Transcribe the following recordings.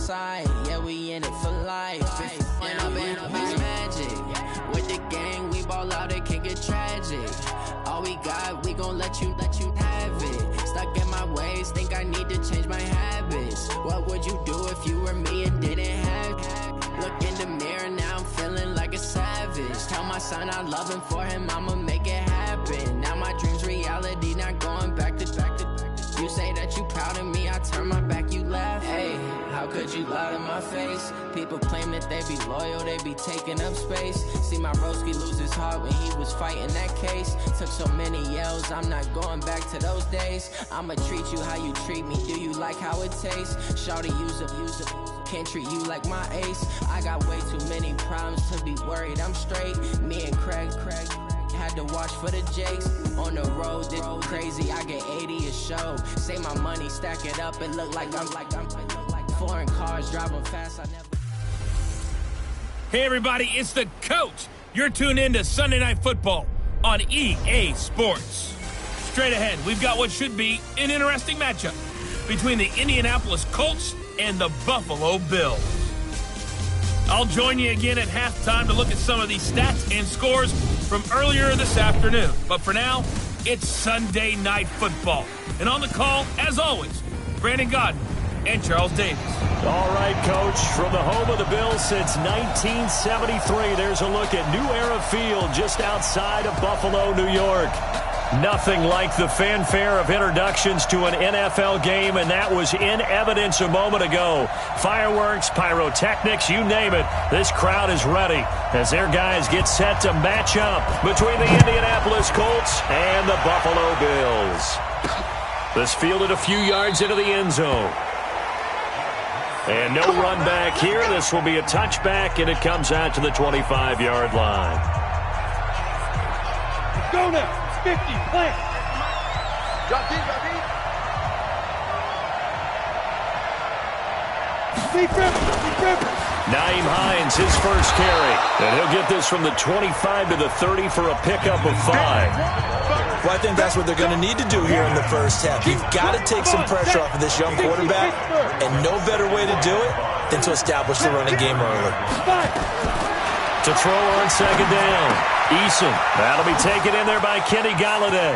side, yeah, we in it for life. And I've been magic. With the gang, we ball out, it can get tragic. All we got, we gon' let you have it. Stuck in my ways, think I need to change my habits. What would you do if you were me and didn't have it? Look in the mirror, now I'm feeling like a savage. Tell my son I love him, for him I'ma make it happen. Now my dream's reality, not going back to. You say that you proud of me, I turn my back, you laugh. Hey, how could you lie to my face? People claim that they be loyal, they be taking up space. See my broski lose his heart when he was fighting that case. Took so many yells, I'm not going back to those days. I'ma treat you how you treat me, do you like how it tastes? Shawty, use up, can't treat you like my ace. I got way too many problems to be worried, I'm straight. Me and Craig had to watch for the Jakes. On the road, this crazy, I get 80 a show. Say my money, stack it up, it look like I'm foreign cars driving fast, I never. Hey everybody, it's the coach. You're tuned in to Sunday Night Football on EA Sports. Straight ahead, we've got what should be an interesting matchup between the Indianapolis Colts and the Buffalo Bills. I'll join you again at halftime to look at some of these stats and scores from earlier this afternoon. But for now, it's Sunday Night Football. And on the call, as always, Brandon Godden and Charles Davis. All right, Coach, from the home of the Bills since 1973, there's a look at New Era Field just outside of Buffalo, New York. Nothing like the fanfare of introductions to an NFL game, and that was in evidence a moment ago. Fireworks, pyrotechnics, you name it. This crowd is ready as their guys get set to match up between the Indianapolis Colts and the Buffalo Bills. This fielded a few yards into the end zone. And no run back here. This will be a touchback, and it comes out to the 25-yard line. Go now. 50, plant. Drop deep. Nyheim Hines, his first carry. And he'll get this from the 25 to the 30 for a pickup of 5. Well, I think that's what they're going to need to do here in the first half. You've got to take some pressure off of this young quarterback, and no better way to do it than to establish the running game early. To throw on second down, Eason. That'll be taken in there by Kenny Golladay.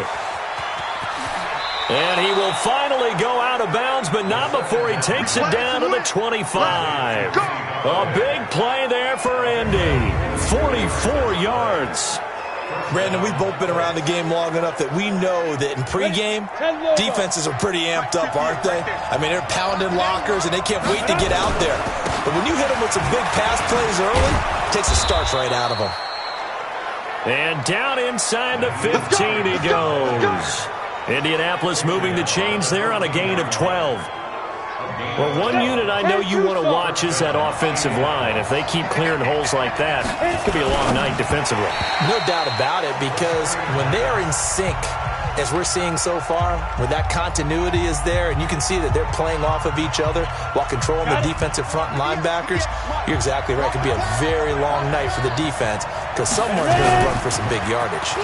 And he will finally go out of bounds, but not before he takes it down to the 25. A big play there for Indy. 44 yards. Brandon, we've both been around the game long enough that we know that in pregame, defenses are pretty amped up, aren't they? I mean, they're pounding lockers, and they can't wait to get out there. But when you hit them with some big pass plays early, it takes the starch right out of them. And down inside the 15 he goes. Indianapolis moving the chains there on a gain of 12. Well, one unit I know you want to watch is that offensive line. If they keep clearing holes like that, it could be a long night defensively. No doubt about it, because when they are in sync, as we're seeing so far, where that continuity is there, and you can see that they're playing off of each other while controlling the defensive front linebackers, you're exactly right. It could be a very long night for the defense, because someone's going to run for some big yardage.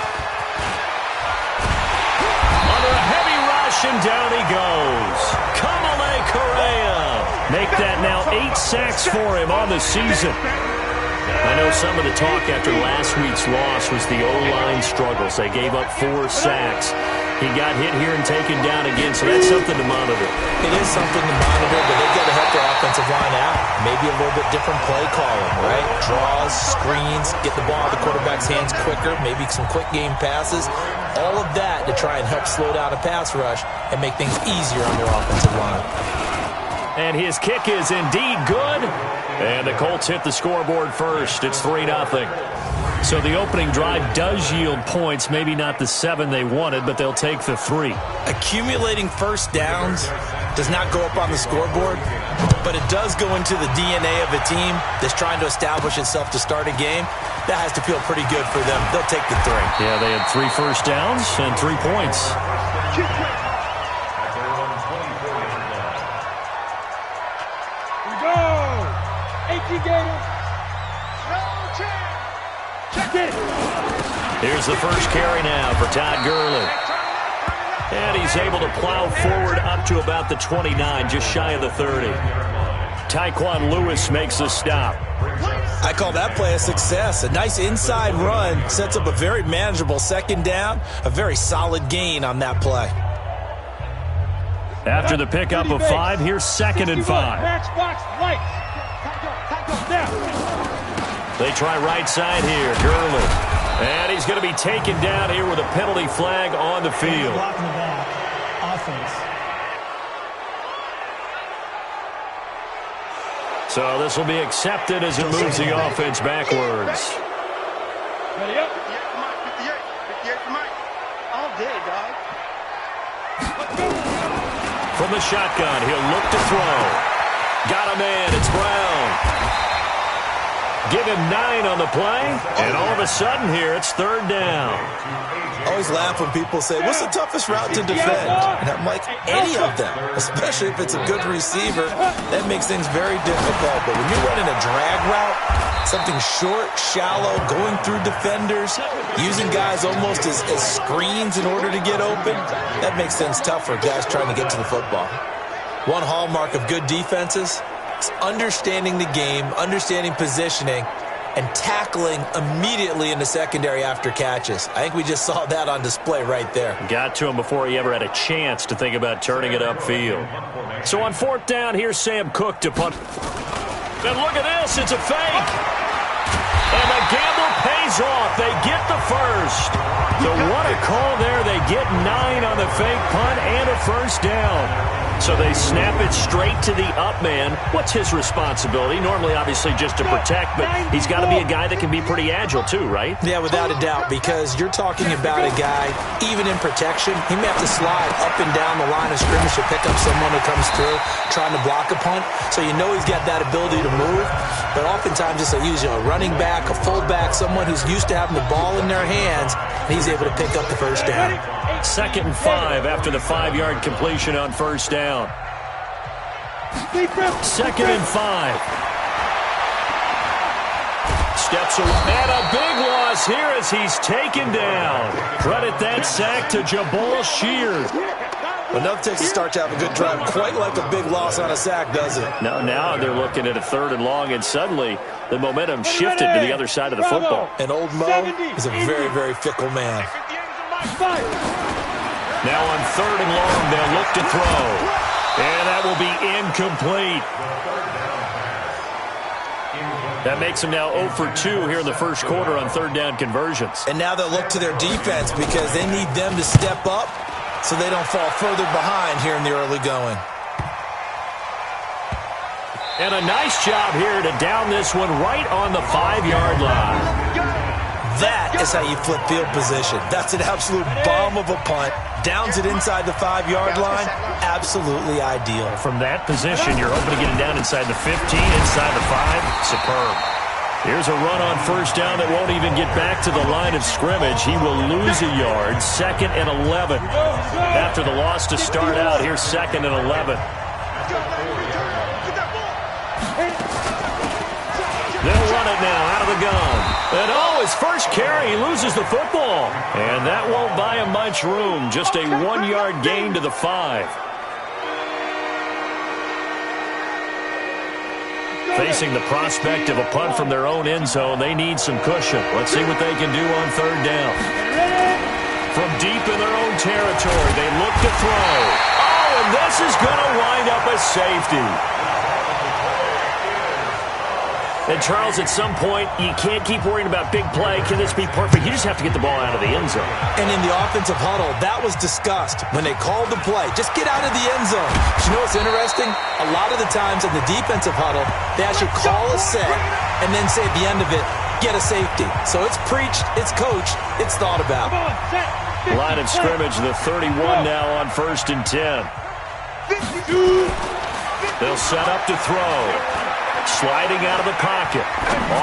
Under a heavy rush, and down he goes. Kamale Correa. Make that now 8 sacks for him on the season. I know some of the talk after last week's loss was the O-line struggles. They gave up 4 sacks. He got hit here and taken down again, so that's something to monitor. It is something to monitor, but they've got to help their offensive line out. Maybe a little bit different play calling, right? Draws, screens, get the ball out of the quarterback's hands quicker, maybe some quick game passes. All of that to try and help slow down a pass rush and make things easier on their offensive line. And his kick is indeed good. And the Colts hit the scoreboard first. It's 3-0. So the opening drive does yield points, maybe not the 7 they wanted, but they'll take the 3. Accumulating first downs does not go up on the scoreboard, but it does go into the DNA of a team that's trying to establish itself to start a game. That has to feel pretty good for them. They'll take the 3. Yeah, they had 3 first downs and 3 points. Here's the first carry now for Todd Gurley. And he's able to plow forward up to about the 29, just shy of the 30. Tyquan Lewis makes the stop. I call that play a success. A nice inside run sets up a very manageable second down, a very solid gain on that play. After the pickup of 5, here's 2nd and 5. They try right side here. Gurley. And he's going to be taken down here with a penalty flag on the field. So this will be accepted as it moves the offense backwards. Ready up. 58 for Mike. All day, dog. From the shotgun, he'll look to throw. Got a man. It's Brown. Give him 9 on the play, and all of a sudden here, it's 3rd down. I always laugh when people say, what's the toughest route to defend? And I'm like, any of them, especially if it's a good receiver. That makes things very difficult. But when you're running a drag route, something short, shallow, going through defenders, using guys almost as screens in order to get open, that makes things tough for guys trying to get to the football. One hallmark of good defenses is understanding the game, understanding positioning, and tackling immediately in the secondary after catches. I think we just saw that on display right there. Got to him before he ever had a chance to think about turning it upfield. So on 4th down, here's Sam Cook to punt. And look at this, it's a fake. And the gamble pays off. They get the first. So what a call there. They get 9 on the fake punt and a 1st down. So they snap it straight to the up man. What's his responsibility? Normally, obviously, just to protect, but he's got to be a guy that can be pretty agile too, right? Yeah, without a doubt, because you're talking about a guy, even in protection, he may have to slide up and down the line of scrimmage to pick up someone who comes through trying to block a punt. So you know he's got that ability to move, but oftentimes it's a running back, a fullback, someone who's used to having the ball in their hands, and he's able to pick up the 1st down. 2nd and 5 after the 5-yard completion on 1st down. 2nd and 5. Steps away. And a big loss here as he's taken down. Credit that sack to Jabal Sheard. Enough takes to start to have a good drive. Quite like a big loss on a sack, does it? No, now they're looking at a 3rd and long, and suddenly the momentum shifted to the other side of the football. And old Mo is a very, very fickle man. Now on 3rd and long, they'll look to throw. And that will be incomplete. That makes them now 0 for 2 here in the 1st quarter on 3rd down conversions. And now they'll look to their defense because they need them to step up so they don't fall further behind here in the early going. And a nice job here to down this one right on the 5-yard line. That is how you flip field position. That's an absolute bomb of a punt. Downs it inside the 5-yard line. Absolutely ideal. From that position, you're hoping to get it down inside the 15, inside the 5. Superb. Here's a run on 1st down that won't even get back to the line of scrimmage. He will lose a yard. 2nd and 11. After the loss to start out, here's 2nd and 11. They'll run it now out of the gun. And his first carry, he loses the football. And that won't buy him much room. Just a 1-yard gain to the 5. Facing the prospect of a punt from their own end zone, they need some cushion. Let's see what they can do on 3rd down. From deep in their own territory, they look to throw. Oh, and this is going to wind up a safety. And, Charles, at some point, you can't keep worrying about big play. Can this be perfect? You just have to get the ball out of the end zone. And in the offensive huddle, that was discussed when they called the play. Just get out of the end zone. But you know what's interesting? A lot of the times in the defensive huddle, they actually call a set and then say at the end of it, get a safety. So it's preached, it's coached, it's thought about. Line of scrimmage, the 31 now on 1st and 10. They'll set up to throw. Sliding out of the pocket.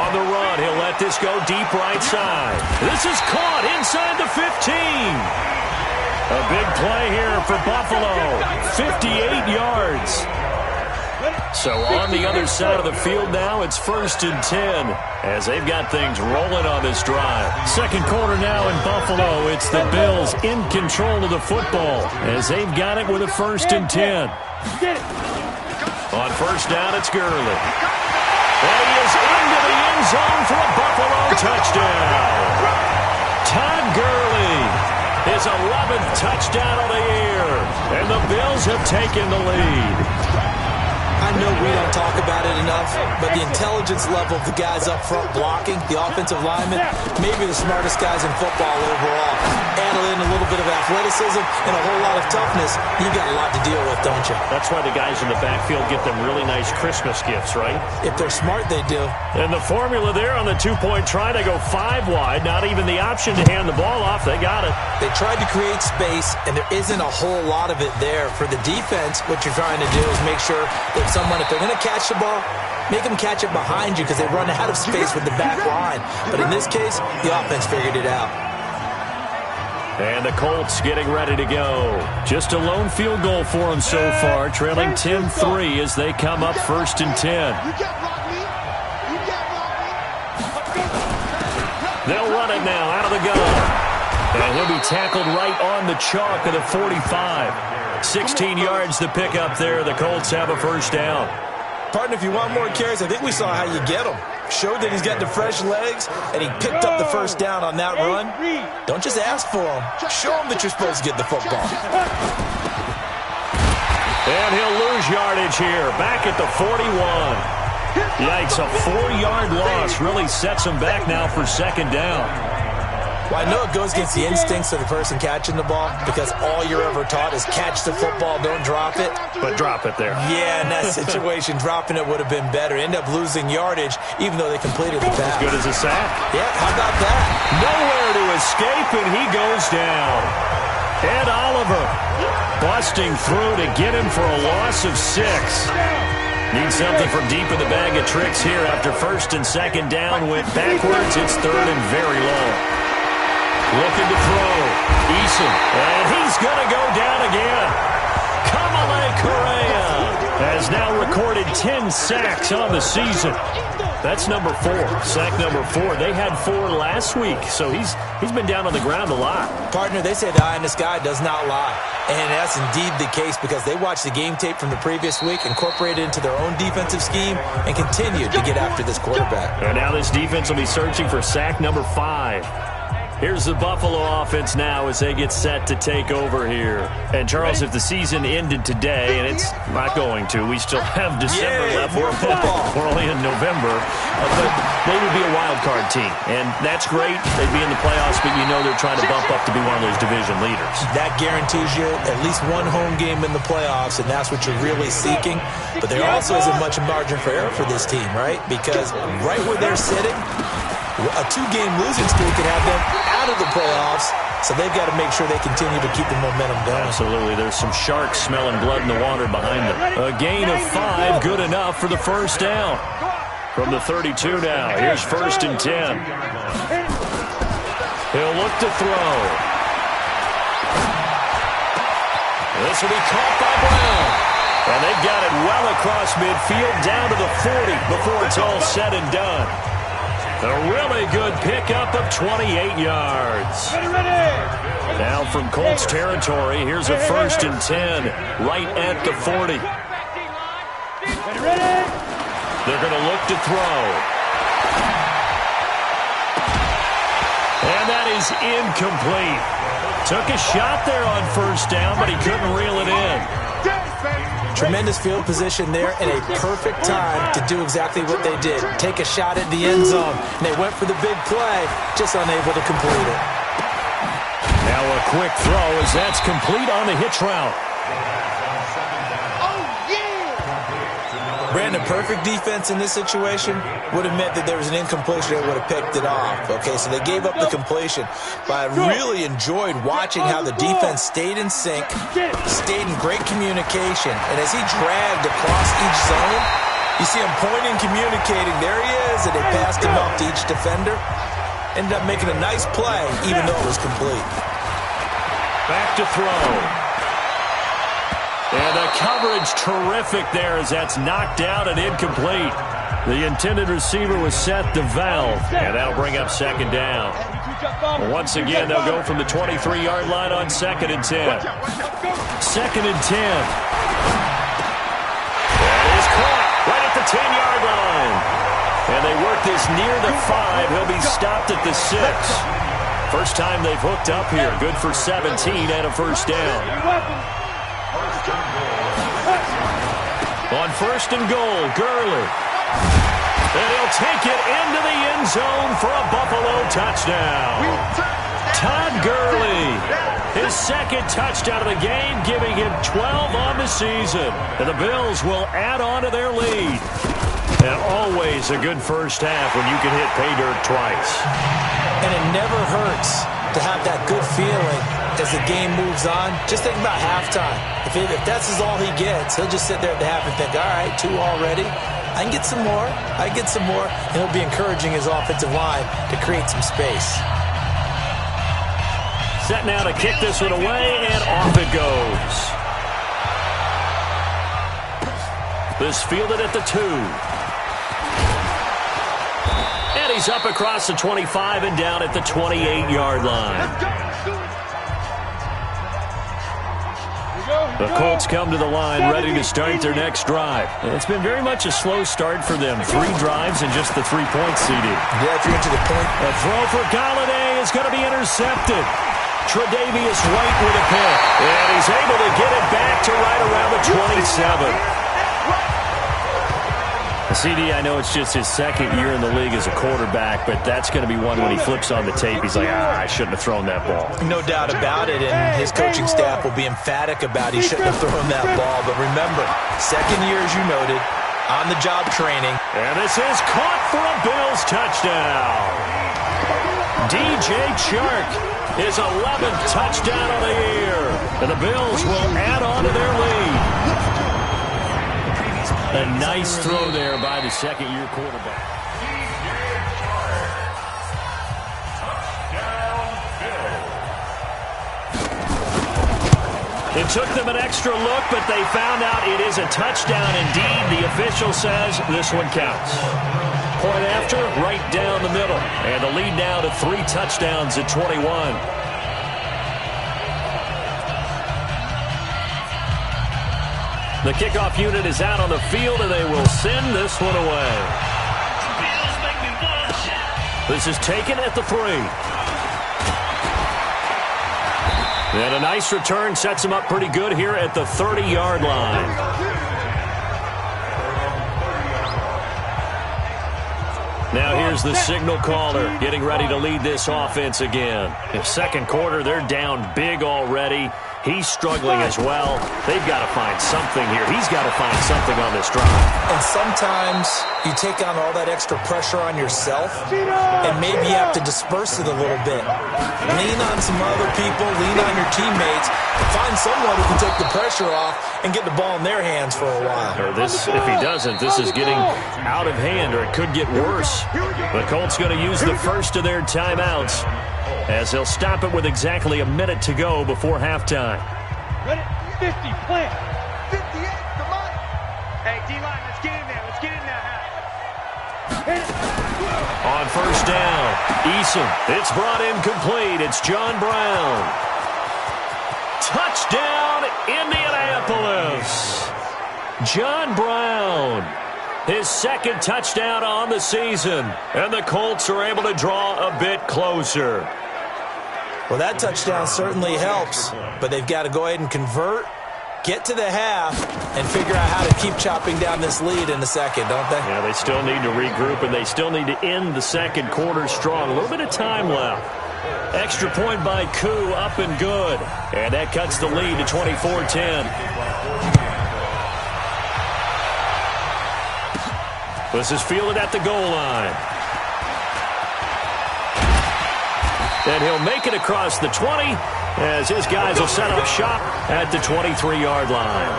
On the run, he'll let this go deep right side. This is caught inside the 15. A big play here for Buffalo. 58 yards. So on the other side of the field now, it's 1st and 10 as they've got things rolling on this drive. 2nd quarter now in Buffalo. It's the Bills in control of the football as they've got it with a 1st and 10. On first down, it's Gurley. And he is into the end zone for a Buffalo touchdown. Todd Gurley, his 11th touchdown of the year. And the Bills have taken the lead. I know we don't talk about it enough, but the intelligence level of the guys up front blocking, the offensive linemen, maybe the smartest guys in football overall. Add in a little bit of athleticism and a whole lot of toughness, you got a lot to deal with, don't you? That's why the guys in the backfield get them really nice Christmas gifts, right? If they're smart, they do. And the formula there on the two-point try to go 5 wide, not even the option to hand the ball off. They got it. They tried to create space, and there isn't a whole lot of it there. For the defense, what you're trying to do is make sure that if they're going to catch the ball, make them catch it behind you because they run out of space with the back line. But in this case, the offense figured it out. And the Colts getting ready to go. Just a lone field goal for them so far, trailing 10-3 as they come up 1st and 10. They'll run it now out of the gun. And he'll be tackled right on the chalk of the 45. 16 yards to pick up there. The Colts have a first down. Partner, if you want more carries, I think we saw how you get them. Showed that he's got the fresh legs, and he picked up the first down on that run. Don't just ask for them. Show them that you're supposed to get the football. And he'll lose yardage here. Back at the 41. Yikes, a 4-yard loss really sets him back now for 2nd down. Well, I know it goes against the instincts of the person catching the ball because all you're ever taught is catch the football, don't drop it. But drop it there. Yeah, in that situation, dropping it would have been better. End up losing yardage even though they completed the pass. As good as a sack. Yeah, how about that? Nowhere to escape, and he goes down. Ed Oliver busting through to get him for a loss of 6. Need something from deep in the bag of tricks here after 1st and 2nd down. Went backwards. It's 3rd and very long. Looking to throw. Eason. And he's going to go down again. Kamale Correa has now recorded 10 sacks on the season. That's number 4. Sack number 4. They had 4 last week, so he's been down on the ground a lot. Partner, they say the eye in the sky does not lie. And that's indeed the case because they watched the game tape from the previous week, incorporated it into their own defensive scheme, and continued to get after this quarterback. And now this defense will be searching for sack number 5. Here's the Buffalo offense now as they get set to take over here. And, Charles, if the season ended today, and it's not going to, we still have December left. We're only in November. But they would be a wild card team. And that's great. They'd be in the playoffs, but you know they're trying to bump up to be one of those division leaders. That guarantees you at least one home game in the playoffs, and that's what you're really seeking. But there also isn't much margin for error for this team, right? Because right where they're sitting, a 2-game losing streak could have them out of the playoffs, so they've got to make sure they continue to keep the momentum going. Absolutely. There's some sharks smelling blood in the water behind them. A gain of 5, good enough for the first down. From the 32 now, here's 1st and 10. He'll look to throw. This will be caught by Brown. And they've got it well across midfield, down to the 40 before it's all said and done. A really good pickup of 28 yards. Now from Colts territory, here's a 1st and 10 right at the 40. They're going to look to throw. And that is incomplete. Took a shot there on 1st down, but he couldn't reel it in. Tremendous field position there and a perfect time to do exactly what they did. Take a shot at the end zone. And they went for the big play, just unable to complete it. Now a quick throw as that's complete on the hitch route. Brandon, perfect defense in this situation would have meant that there was an incompletion that would have picked it off. Okay, so they gave up the completion. But I really enjoyed watching how the defense stayed in sync, stayed in great communication. And as he dragged across each zone, you see him pointing, communicating. There he is, and they passed him off to each defender. Ended up making a nice play, even though it was complete. Back to throw. And the coverage terrific there as that's knocked down and incomplete. The intended receiver was set to valve, and that'll bring up 2nd down. Once again, they'll go from the 23-yard line on 2nd and 10. 2nd and 10. That is is near the 5. He'll be stopped at the 6. First time they've hooked up here. Good for 17 and a first down. On first and goal, Gurley. And he'll take it into the end zone for a Buffalo touchdown. Todd Gurley, his second touchdown of the game, giving him 12 on the season. And the Bills will add on to their lead. And always a good first half when you can hit pay dirt twice. And it never hurts to have that good feeling as the game moves on. Just think about halftime. If that's all he gets, he'll just sit there at the half and think, all right, 2 already. I can get some more. I can get some more. And he'll be encouraging his offensive line to create some space. Set now to kick this one away, and off it goes. This fielded at the 2. And he's up across the 25 and down at the 28-yard line. The Colts come to the line ready to start their next drive. It's been very much a slow start for them. 3 drives and just the 3 points seeded. Yeah, if you're into the point. A throw for Galladay is going to be intercepted. Tre'Davious White with a pick. And he's able to get it back to right around the 27. CD, I know it's just his second year in the league as a quarterback, but that's going to be one when he flips on the tape. He's like, I shouldn't have thrown that ball. No doubt about it, and his coaching staff will be emphatic about he shouldn't have thrown that ball. But remember, second year, as you noted, on-the-job training. And this is caught for a Bills touchdown. DJ Chark, his 11th touchdown of the year. And the Bills will add on to their lead. A nice throw there by the second-year quarterback. It took them an extra look, but they found out it is a touchdown indeed. The official says this one counts. Point after, right down the middle. And the lead now to 3 touchdowns at 21. The kickoff unit is out on the field, and they will send this one away. This is taken at the 3. And a nice return sets him up pretty good here at the 30-yard line. Now here's the signal caller getting ready to lead this offense again. In second quarter, they're down big already. He's struggling as well. They've got to find something here. He's got to find something on this drive. And sometimes you take on all that extra pressure on yourself, and maybe you have to disperse it a little bit. Lean on some other people, lean on your teammates, and find someone who can take the pressure off and get the ball in their hands for a while. Or this, if he doesn't, this is getting out of hand, or it could get worse. The Colts going to use the first of their timeouts, as they'll stop it with exactly a minute to go before halftime. Ready? 50, plant. 58, come on. Hey, D-line, let's get in there. Let's get in there. On first down, Eason. It's brought in complete. It's John Brown. Touchdown, Indianapolis. John Brown. His second touchdown on the season. And the Colts are able to draw a bit closer. Well, that touchdown certainly helps, but they've got to go ahead and convert, get to the half, and figure out how to keep chopping down this lead in the second, don't they? Yeah, they still need to regroup, and they still need to end the second quarter strong. A little bit of time left. Extra point by Koo, up and good. And that cuts the lead to 24-10. This is fielded at the goal line. And he'll make it across the 20 as his guys will set up shop at the 23-yard line.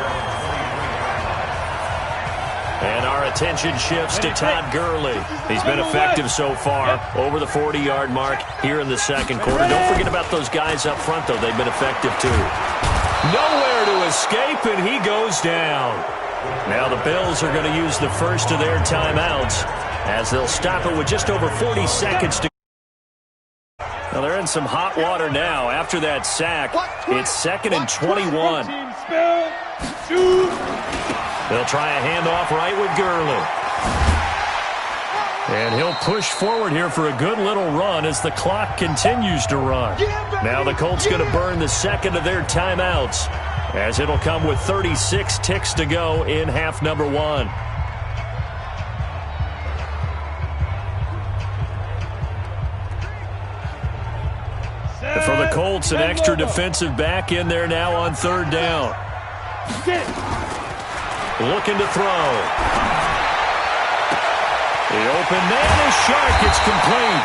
And our attention shifts to Todd Gurley. He's been effective so far over the 40-yard mark here in the second quarter. Don't forget about those guys up front, though. They've been effective, too. Nowhere to escape, and he goes down. Now the Bills are going to use the first of their timeouts as they'll stop it with just over 40 seconds to go. Well, they're in some hot water now after that sack. It's 2nd and 21. They'll try a handoff right with Gurley. And he'll push forward here for a good little run as the clock continues to run. Now the Colts going to burn the second of their timeouts, as it'll come with 36 ticks to go in half number one. For the Colts, an extra defensive back in there now on third down. Looking to throw. The open man is sharp. It's complete.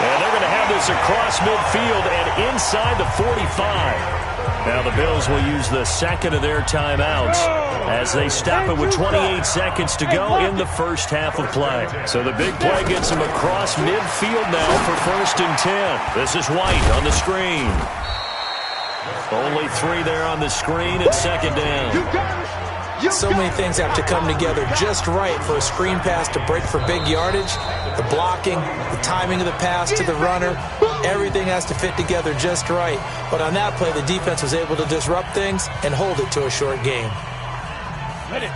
And they're going to have this across midfield and inside the 45. Now the Bills will use the second of their timeouts as they stop it with 28 seconds to go in the first half of play. So the big play gets them across midfield now for 1st and 10. This is White on the screen. Only 3 there on the screen at second down. So many things have to come together just right for a screen pass to break for big yardage. The blocking, the timing of the pass to the runner, everything has to fit together just right. But on that play, the defense was able to disrupt things and hold it to a short game.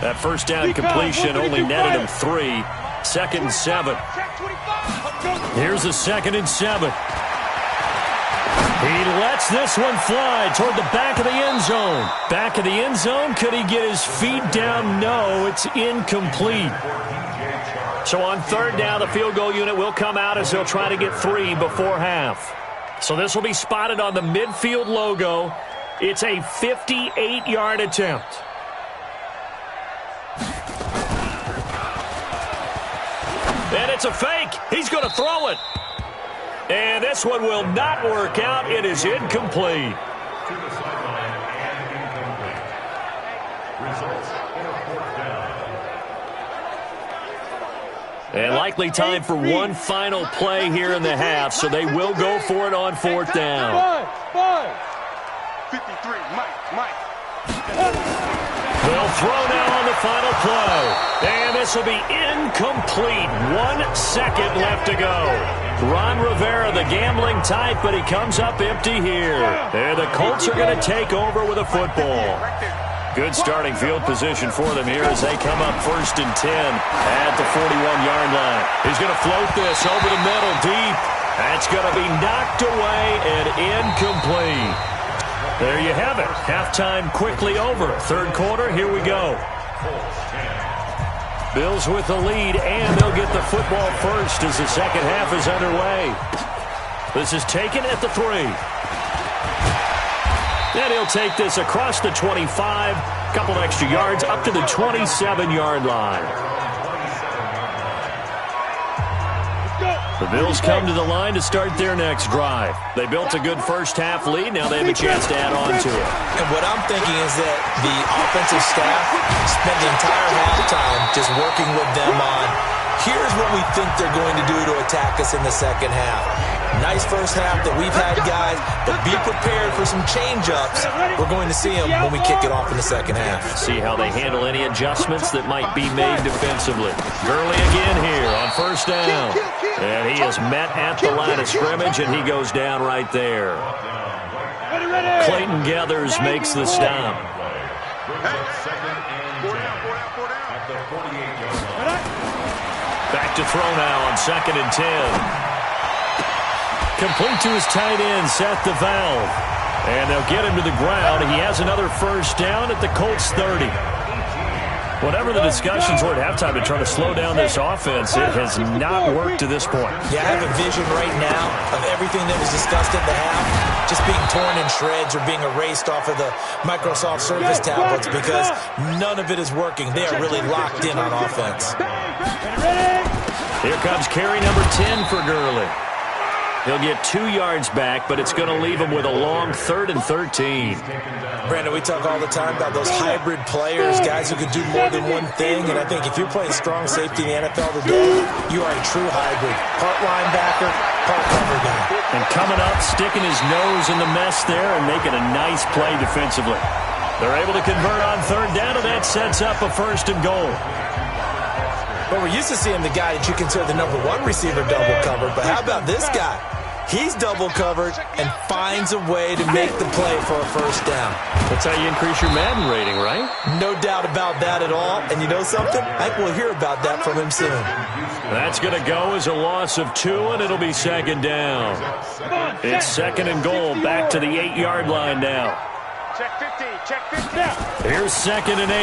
That first down completion only netted him 3. 2nd and 7. Here's a 2nd and 7. He lets this one fly toward the back of the end zone. Back of the end zone. Could he get his feet down? No, it's incomplete. So on third down, the field goal unit will come out as they'll try to get 3 before half. So this will be spotted on the midfield logo. It's a 58-yard attempt. And it's a fake. He's going to throw it. And this one will not work out. It is incomplete. And likely time for one final play here in the half, so they will go for it on 4th down. 53, Mike. They'll throw now on the final play. And this will be incomplete. 1 second left to go. Ron Rivera, the gambling type, but he comes up empty here. And the Colts are going to take over with a football. Good starting field position for them here as they come up 1st and 10 at the 41-yard line. He's going to float this over the middle deep. That's going to be knocked away and incomplete. There you have it. Halftime quickly over. 3rd quarter, here we go. Bills with the lead, and they'll get the football first as the second half is underway. This is taken at the 3. And he'll take this across the 25, couple extra yards up to the 27-yard line. The Bills come to the line to start their next drive. They built a good first half lead. Now they have a chance to add on to it. And what I'm thinking is that the offensive staff spent the entire halftime just working with them on, here's what we think they're going to do to attack us in the second half. Nice first half that we've had, guys, but be prepared for some change-ups. We're going to see them when we kick it off in the second half. See how they handle any adjustments that might be made defensively. Gurley again here on 1st down. And he is met at the line of scrimmage, and he goes down right there. Clayton Gathers makes the stop. Back to throw now on 2nd and 10. Complete to his tight end, Seth DeValve. And they'll get him to the ground. He has another first down at the Colts 30. Whatever the discussions were at halftime to try to slow down this offense, it has not worked to this point. Yeah, I have a vision right now of everything that was discussed at the half just being torn in shreds or being erased off of the Microsoft Surface tablets because none of it is working. They are really locked in on offense. Here comes carry number 10 for Gurley. He'll get 2 yards back, but it's going to leave him with a long 3rd and 13. Brandon, we talk all the time about those hybrid players, guys who can do more than one thing, and I think if you're playing strong safety in the NFL today, you are a true hybrid. Part linebacker, part cover guy. And coming up, sticking his nose in the mess there and making a nice play defensively. They're able to convert on 3rd down, and that sets up a 1st and goal. But we're used to seeing the guy that you consider the #1 receiver double covered, but how about this guy? He's double covered and finds a way to make the play for a first down. That's how you increase your Madden rating, right? No doubt about that at all. And you know something? I think we'll hear about that from him soon. That's going to go as a loss of 2, and it'll be second down. It's second and goal, back to the 8-yard line now. Check 50, check 50. Here's second and 8.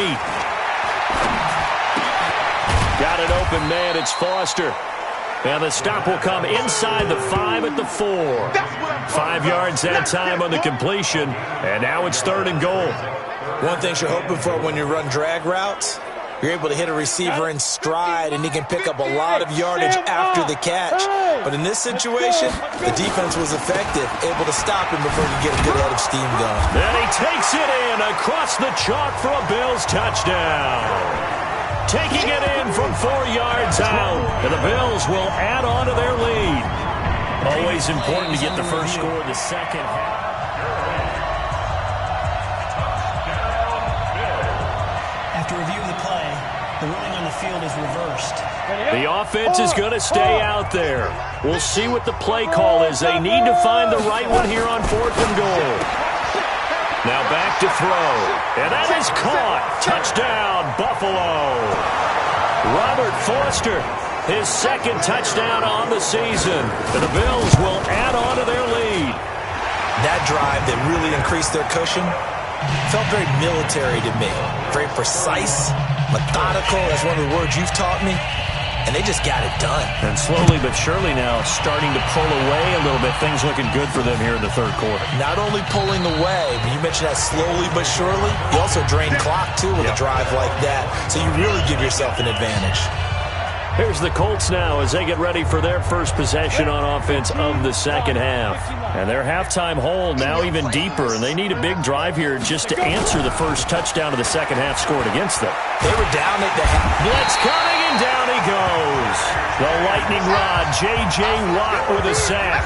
Got an open man, it's Foster. And the stop will come inside the 5 at the 4. 5 yards that time on the completion, and now it's third and goal. One thing you're hoping for when you run drag routes, you're able to hit a receiver in stride, and he can pick up a lot of yardage after the catch. But in this situation, the defense was effective, able to stop him before he get a good head of steam going. And he takes it in across the chalk for a Bills touchdown. Taking it in from 4 yards out, and the Bills will add on to their lead. Always important to get the first score of the second half. After reviewing the play, the ruling on the field is reversed. The offense is going to stay out there. We'll see what the play call is. They need to find the right one here on 4th and goal. Now back to throw, and that is caught. Touchdown, Buffalo. Robert Foster, his second touchdown on the season. And the Bills will add on to their lead. That drive that really increased their cushion felt very military to me. Very precise, methodical. That's one of the words you've taught me. And they just got it done. And slowly but surely now starting to pull away a little bit. Things looking good for them here in the third quarter. Not only pulling away, but you mentioned that slowly but surely. You also drain clock, too, with a drive like that. So you really give yourself an advantage. Here's the Colts now as they get ready for their first possession on offense of the second half. And their halftime hole now even deeper, and they need a big drive here just to answer the first touchdown of the second half scored against them. They were down at the half. Blitz coming, and down he goes. The lightning rod, J.J. Watt with a sack.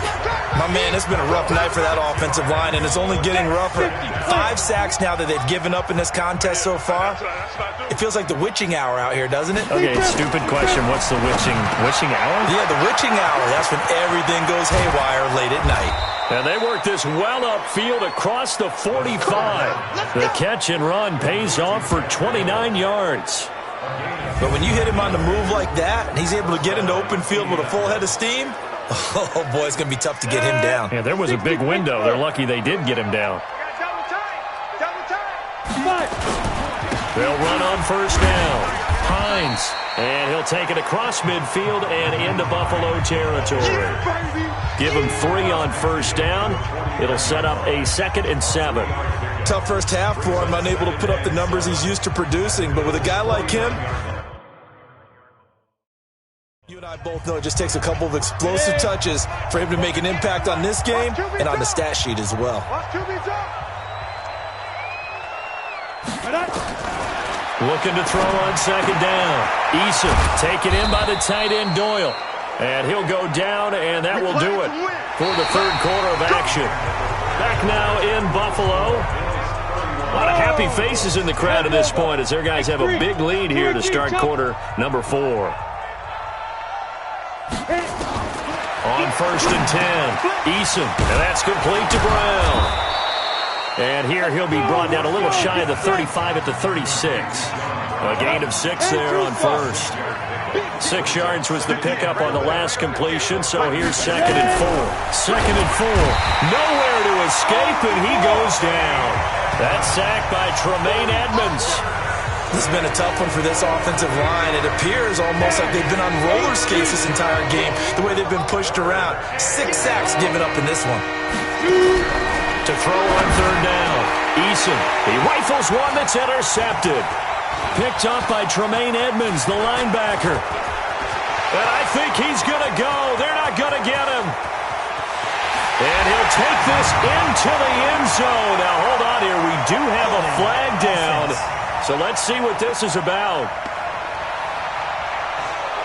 My man, it's been a rough night for that offensive line, and it's only getting rougher. 5 sacks now that they've given up in this contest so far. It feels like the witching hour out here, doesn't it? Okay, stupid question. What's the witching hour? Yeah, the witching hour. That's when everything goes haywire late at night. And they work this well upfield across the 45. The catch and run pays off for 29 yards. But when you hit him on the move like that, and he's able to get into open field with a full head of steam, oh boy, it's going to be tough to get him down. Yeah, there was a big window. They're lucky they did get him down. They'll run on first down. Hines, and he'll take it across midfield and into Buffalo territory. Give him 3 on first down. It'll set up a 2nd and 7. Tough first half for him, unable to put up the numbers he's used to producing. But with a guy like him, you and I both know it just takes a couple of explosive touches for him to make an impact on this game and on the stat sheet as well. Looking to throw on second down. Eason taken in by the tight end Doyle. And he'll go down, and that will do it for the third quarter of action. Back now in Buffalo. A lot of happy faces in the crowd at this point as their guys have a big lead here to start quarter number 4. On first and 10, Eason, and that's complete to Brown. And here he'll be brought down a little shy of the 35 at the 36. A gain of 6 there on first. 6 yards was the pickup on the last completion, so here's 2nd and 4. 2nd and 4. Nowhere to escape, and he goes down. That's sacked by Tremaine Edmonds. This has been a tough one for this offensive line. It appears almost like they've been on roller skates this entire game, the way they've been pushed around. 6 sacks given up in this one. To throw on third down, Eason. He rifles one that's intercepted. Picked off by Tremaine Edmonds, the linebacker. And I think he's going to go. They're not going to get him. And he'll take this into the end zone. Now, hold on here. We do have a flag down. So let's see what this is about.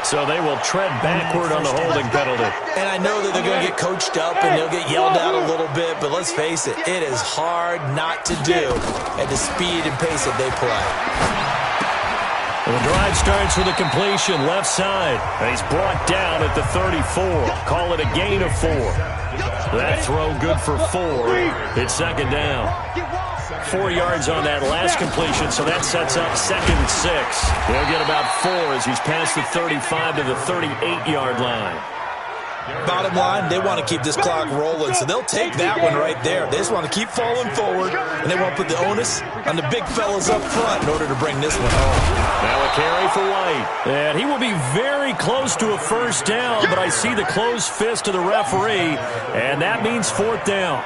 So they will tread backward on the holding penalty. And I know that they're going to get coached up and they'll get yelled at a little bit, but let's face it, it is hard not to do at the speed and pace that they play. The drive starts with a completion left side. And he's brought down at the 34. Call it a gain of 4. That throw good for 4. It's second down. 4 yards on that last completion, so that sets up 2nd and 6. He'll get about 4 as he's past the 35 to the 38-yard line. Bottom line, they want to keep this clock rolling, so they'll take that one right there. They just want to keep falling forward, and they want to put the onus on the big fellas up front in order to bring this one home. Now a carry for White. And he will be very close to a first down, but I see the closed fist of the referee, and that means 4th down.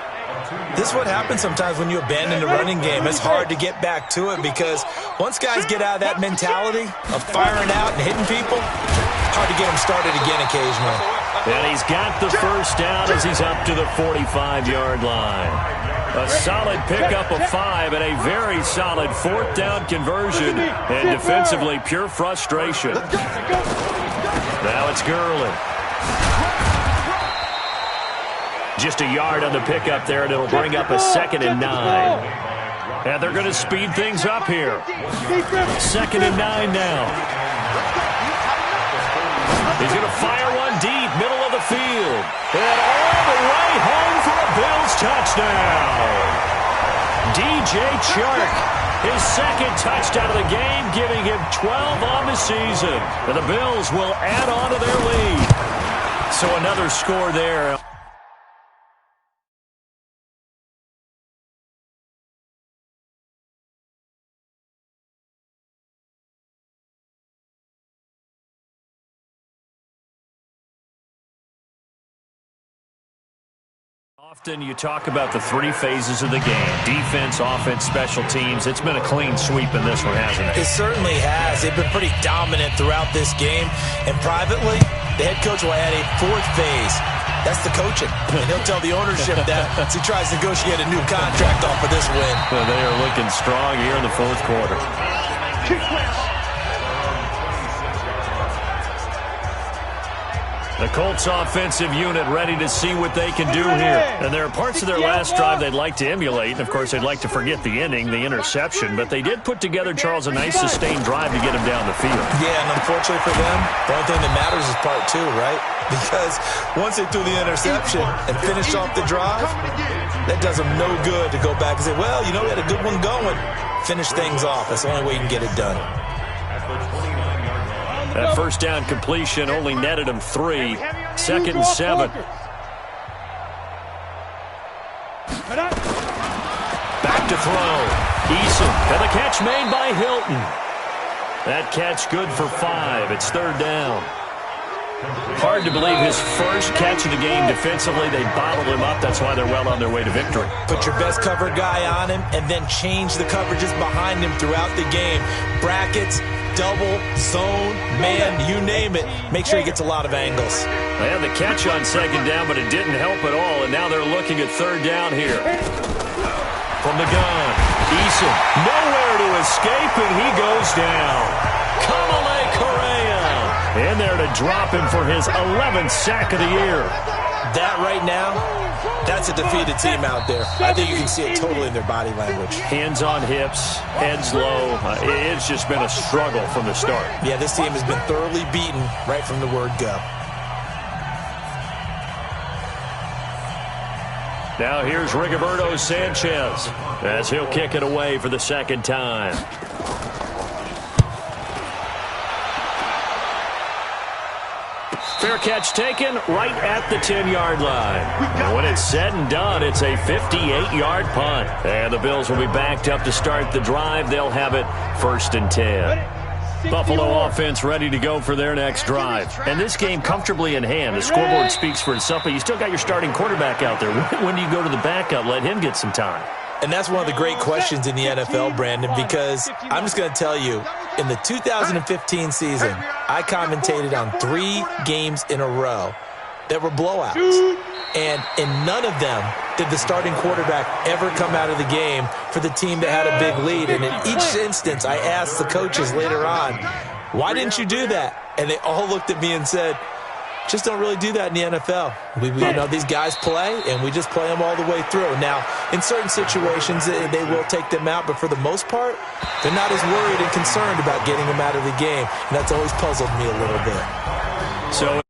This is what happens sometimes when you abandon the running game. It's hard to get back to it because once guys get out of that mentality of firing out and hitting people, hard to get them started again occasionally. And he's got the first down as he's up to the 45-yard line. A solid pickup of 5 and a very solid 4th down conversion. And defensively, pure frustration. Now it's Gurley. Just a yard on the pickup there, and it'll bring up a 2nd and 9. And they're going to speed things up here. 2nd and 9 now. He's going to fire one deep, middle of the field. And all the way home for a Bills touchdown. DJ Chark, his 2nd touchdown of the game, giving him 12 on the season. And the Bills will add on to their lead. So another score there. Often you talk about the 3 phases of the game. Defense, offense, special teams. It's been a clean sweep in this one, hasn't it? It certainly has. They've been pretty dominant throughout this game. And privately, the head coach will add a 4th phase. That's the coaching. And he'll tell the ownership that as he tries to negotiate a new contract off of this win. Well, they are looking strong here in the 4th quarter. The Colts offensive unit ready to see what they can do here. And there are parts of their last drive they'd like to emulate. And, of course, they'd like to forget the ending, the interception. But they did put together, Charles, a nice sustained drive to get him down the field. Yeah, and unfortunately for them, the only thing that matters is part 2, right? Because once they threw the interception and finished off the drive, that does them no good to go back and say, well, you know, we had a good one going. Finish things off. That's the only way you can get it done. That first down completion only netted him 3. 2nd and 7. Back to throw. Eason. And the catch made by Hilton. That catch good for 5. It's 3rd down. Hard to believe his first catch of the game defensively. They bottled him up. That's why they're well on their way to victory. Put your best cover guy on him and then change the coverages behind him throughout the game. Brackets, double, zone, man, you name it. Make sure he gets a lot of angles. They had the catch on 2nd down, but it didn't help at all. And now they're looking at 3rd down here. From the gun, Eason, nowhere to escape, and he goes down. Kamale Correa in there to drop him for his 11th sack of the year. That right now, that's a defeated team out there. I think you can see it totally in their body language. Hands on hips, heads low. It's just been a struggle from the start. Yeah, this team has been thoroughly beaten right from the word go. Now here's Rigoberto Sanchez as he'll kick it away for the 2nd time. Fair catch taken right at the 10-yard line. And when it's said and done, it's a 58-yard punt. And the Bills will be backed up to start the drive. They'll have it 1st and 10. Buffalo offense ready to go for their next drive. And this game comfortably in hand. The scoreboard speaks for itself, but you still got your starting quarterback out there. When do you go to the backup? Let him get some time. And that's one of the great questions in the NFL, Brandon, because I'm just going to tell you, in the 2015 season, I commentated on 3 games in a row that were blowouts. And in none of them did the starting quarterback ever come out of the game for the team that had a big lead. And in each instance, I asked the coaches later on, why didn't you do that? And they all looked at me and said, just don't really do that in the NFL. We know these guys play, and we just play them all the way through. Now, in certain situations, they will take them out, but for the most part, they're not as worried and concerned about getting them out of the game, and that's always puzzled me a little bit. So